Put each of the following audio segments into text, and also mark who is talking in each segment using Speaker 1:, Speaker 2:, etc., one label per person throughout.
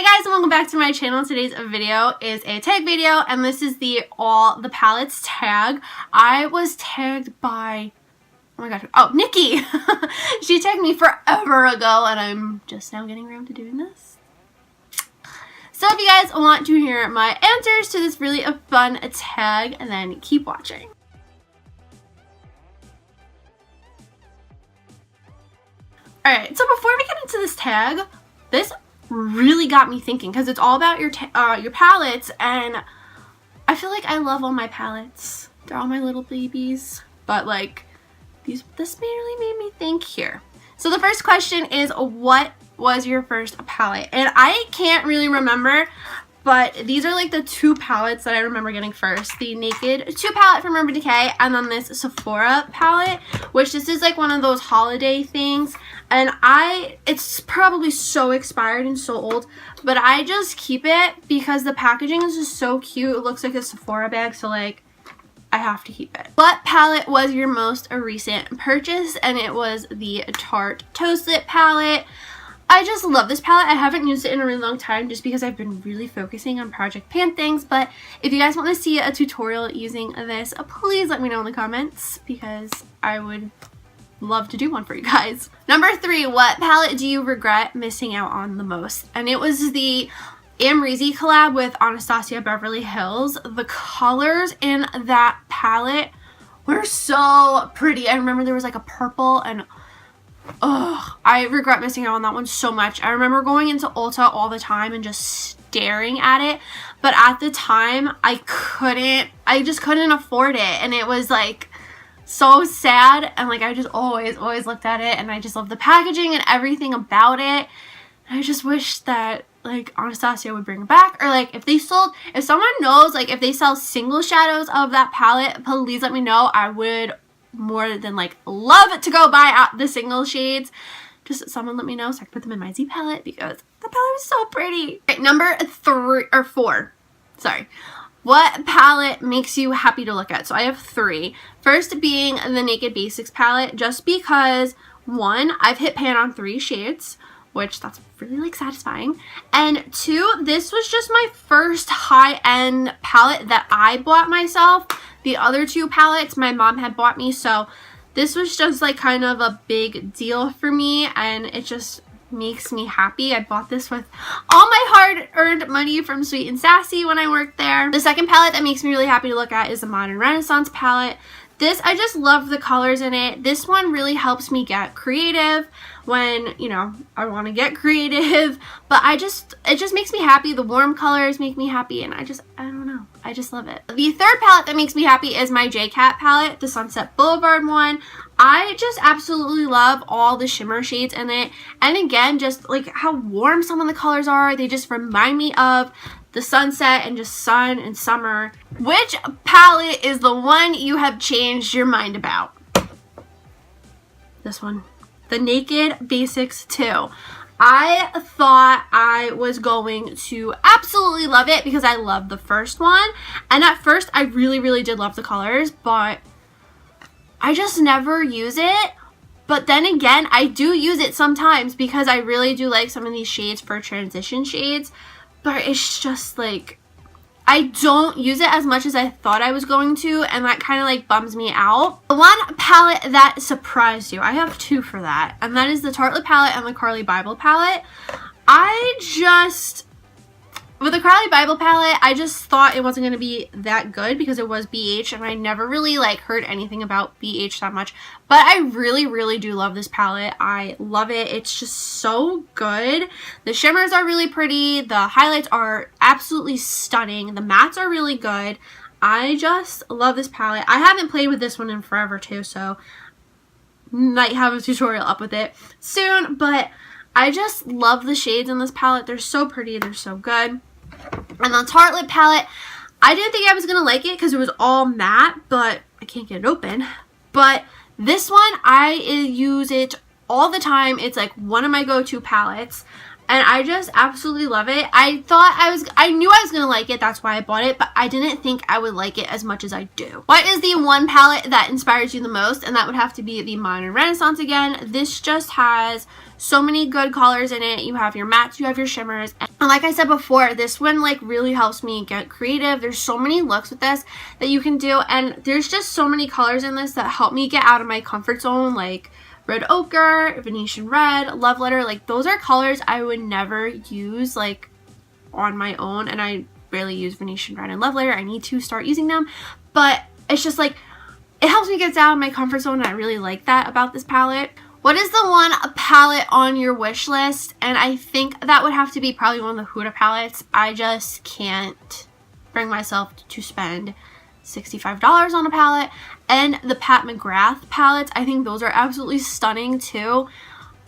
Speaker 1: Hey guys, and welcome back to my channel. Today's video is a tag video, and this is the all the palettes tag. I was tagged by, oh my gosh, oh, Nikki. She tagged me forever ago, and I'm just now getting around to doing this. So if you guys want to hear my answers to this really fun tag, and then keep watching. Alright, so before we get into this tag, this really got me thinking because it's all about your palettes, and I feel like I love all my palettes. They're all my little babies, but like this really made me think here. So the first question is, what was your first palette? And I can't really remember, but these are like the two palettes that I remember getting first. The Naked 2 palette from Urban Decay, and then this Sephora palette, which this is like one of those holiday things. And it's probably so expired and so old, but I just keep it because the packaging is just so cute. It looks like a Sephora bag, so like, I have to keep it. What palette was your most recent purchase? And it was the Tarte Toast-Lit palette. I just love this palette. I haven't used it in a really long time just because I've been really focusing on Project Pan things, but if you guys want to see a tutorial using this, please let me know in the comments because I would love to do one for you guys. Number 3, what palette do you regret missing out on the most? And it was the Amrezy collab with Anastasia Beverly Hills. The colors in that palette were so pretty. I remember there was like a purple, and I regret missing out on that one so much. I remember going into Ulta all the time and just staring at it, but at the time I just couldn't afford it, and it was like so sad, and like I just always looked at it, and I just loved the packaging and everything about it. And I just wish that like Anastasia would bring it back, or like if someone knows like if they sell single shadows of that palette, please let me know. I would more than like love to go buy out the single shades. Just someone let me know so I can put them in my Z palette because the palette was so pretty. Okay, number 4. Sorry. What palette makes you happy to look at? So I have 3. First being the Naked Basics palette, just because 1, I've hit pan on 3 shades, which that's really like satisfying, and 2, this was just my first high-end palette that I bought myself. The other 2 palettes my mom had bought me, so this was just like kind of a big deal for me, and it just makes me happy. I bought this with all my hard-earned money from Sweet and Sassy when I worked there. The second palette that makes me really happy to look at is the Modern Renaissance palette. This, I just love the colors in it. This one really helps me get creative when, you know, I want to get creative, but it just makes me happy. The warm colors make me happy, and I don't know. I just love it. The third palette that makes me happy is my JCat palette, the Sunset Boulevard one. I just absolutely love all the shimmer shades in it, and again, just like how warm some of the colors are. They just remind me of the sunset and just sun and summer. Which palette is the one you have changed your mind about? This one. The Naked Basics 2. I thought I was going to absolutely love it because I loved the first one. And at first, I really did love the colors, but I just never use it. But then again, I do use it sometimes because I really do like some of these shades for transition shades. But it's just like, I don't use it as much as I thought I was going to, and that kind of like bums me out. The one palette that surprised you, I have 2 for that, and that is the Tartelette palette and the Carly Bible palette. With the Carly Bible palette, I just thought it wasn't going to be that good because it was BH, and I never really like heard anything about BH that much. But I really do love this palette. I love it. It's just so good. The shimmers are really pretty. The highlights are absolutely stunning. The mattes are really good. I just love this palette. I haven't played with this one in forever too, so might have a tutorial up with it soon. But I just love the shades in this palette. They're so pretty. They're so good. And the Tartelette palette, I didn't think I was going to like it because it was all matte, but I can't get it open. But this one, I use it all the time. It's like one of my go-to palettes. and I just absolutely love it. I knew I was gonna like it, that's why I bought it, but I didn't think I would like it as much as I do. What is the one palette that inspires you the most? And that would have to be the Modern Renaissance again. This just has so many good colors in it. You have your mattes, you have your shimmers, and like I said before, this one like really helps me get creative. There's so many looks with this that you can do, and there's just so many colors in this that help me get out of my comfort zone, like Red Ochre, Venetian Red, Love Letter. Like those are colors I would never use like on my own, and I barely use Venetian Red and Love Letter. I need to start using them, but it's just like it helps me get out of my comfort zone, and I really like that about this palette. What is the one palette on your wish list? And I think that would have to be probably one of the Huda palettes. I just can't bring myself to spend $65 on a palette. And the Pat McGrath palettes, I think those are absolutely stunning too.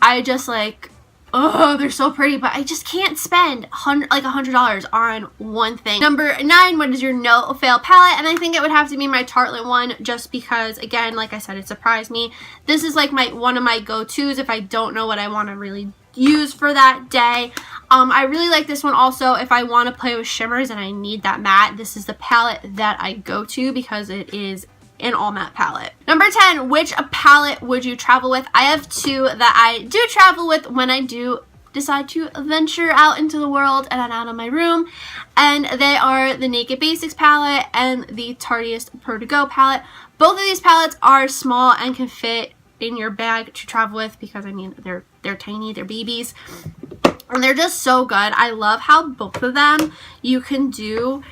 Speaker 1: I just like, oh, they're so pretty, but I just can't spend $100 on one thing. Number 9, what is your no fail palette? And I think it would have to be my Tartelette one, just because, again, like I said, it surprised me. This is like one of my go-tos if I don't know what I want to really use for that day. I really like this one also if I want to play with shimmers and I need that matte. This is the palette that I go to because it is an all matte palette. Number 10, which palette would you travel with? I have 2 that I do travel with when I do decide to venture out into the world and out of my room, and they are the Naked Basics palette and the Tarteist Pro To Go palette. Both of these palettes are small and can fit in your bag to travel with because, I mean, they're tiny, they're babies, and they're just so good. I love how both of them you can do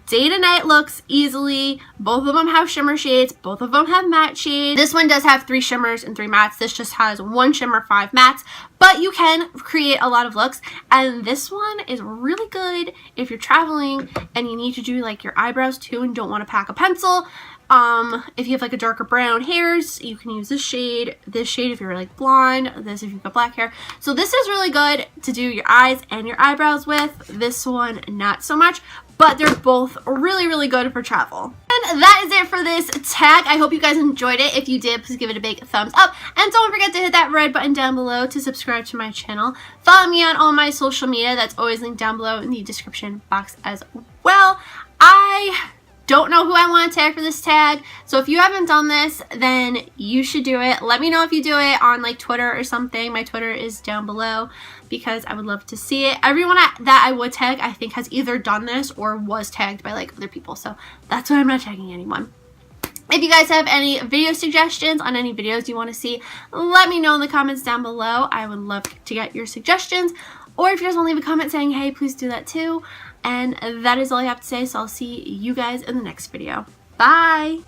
Speaker 1: day to night looks easily. Both of them have shimmer shades, both of them have matte shades. This one does have 3 shimmers and 3 mattes. This just has 1 shimmer, 5 mattes, but you can create a lot of looks. And this one is really good if you're traveling and you need to do like your eyebrows too and don't want to pack a pencil. If you have like a darker brown hairs, you can use this shade if you're like blonde, this if you've got black hair. So this is really good to do your eyes and your eyebrows with. This one, not so much, but they're both really, really good for travel. And that is it for this tag. I hope you guys enjoyed it. If you did, please give it a big thumbs up. And don't forget to hit that red button down below to subscribe to my channel. Follow me on all my social media. That's always linked down below in the description box as well. I don't know who I want to tag for this tag, so if you haven't done this, then you should do it. Let me know if you do it on like Twitter or something. My Twitter is down below because I would love to see it. Everyone that I would tag, I think, has either done this or was tagged by like other people, so that's why I'm not tagging anyone. If you guys have any video suggestions on any videos you want to see, let me know in the comments down below. I would love to get your suggestions. Or if you guys want to leave a comment saying, hey, please do that too. And that is all I have to say, so I'll see you guys in the next video. Bye!